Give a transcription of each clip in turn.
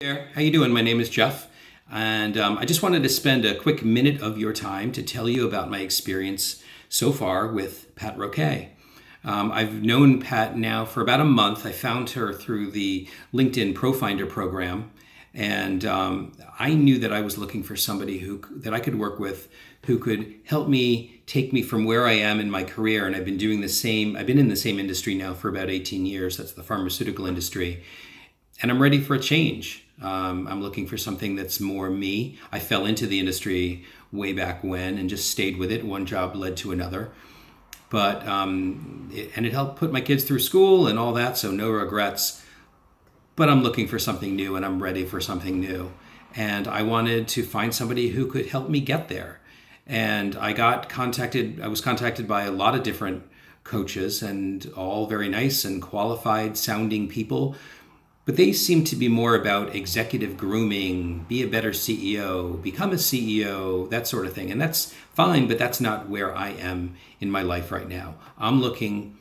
There. How you doing? My name is Jeff, and I just wanted to spend a quick minute of your time to tell you about my experience so far with Pat Roque. I've known Pat now for about a month. I found her through the LinkedIn ProFinder program, and I knew that I was looking for somebody that I could work with, who could help me take me from where I am in my career. And I've been in the same industry now for about 18 years. That's the pharmaceutical industry. And I'm ready for a change. I'm looking for something that's more me. I fell into the industry way back when and just stayed with it. One job led to another. But it helped put my kids through school and all that, so no regrets. But I'm looking for something new, and I'm ready for something new. And I wanted to find somebody who could help me get there. And I was contacted by a lot of different coaches, and all very nice and qualified sounding people. But they seem to be more about executive grooming, be a better CEO, become a CEO, that sort of thing. And that's fine, but that's not where I am in my life right now. I'm looking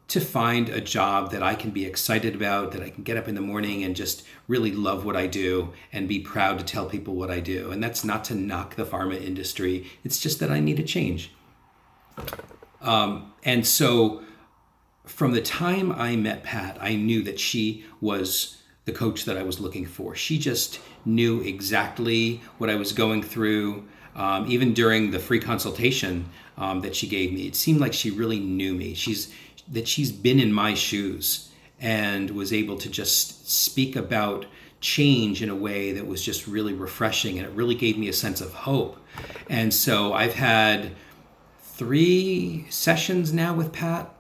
to find a job that I can be excited about, that I can get up in the morning and just really love what I do and be proud to tell people what I do. And that's not to knock the pharma industry. It's just that I need a change. And so from the time I met Pat, I knew that she was the coach that I was looking for. She just knew exactly what I was going through. Even during the free consultation that she gave me, it seemed like she really knew me. She's been in my shoes and was able to just speak about change in a way that was just really refreshing, and it really gave me a sense of hope. And so I've had 3 sessions now with Pat,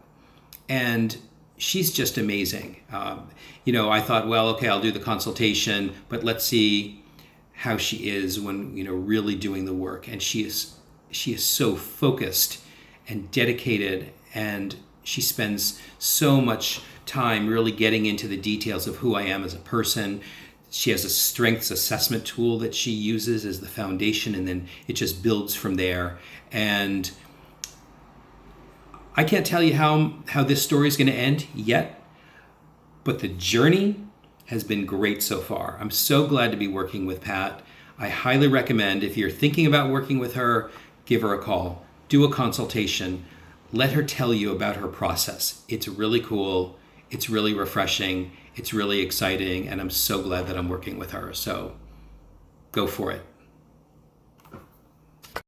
and she's just amazing. I thought, well, okay, I'll do the consultation, but let's see how she is when, really doing the work. And she is so focused and dedicated, and she spends so much time really getting into the details of who I am as a person. She has a strengths assessment tool that she uses as the foundation, and then it just builds from there. And I can't tell you how this story is going to end yet, but the journey has been great so far. I'm so glad to be working with Pat. I highly recommend, if you're thinking about working with her, give her a call, do a consultation, let her tell you about her process. It's really cool, it's really refreshing, it's really exciting, and I'm so glad that I'm working with her. So go for it.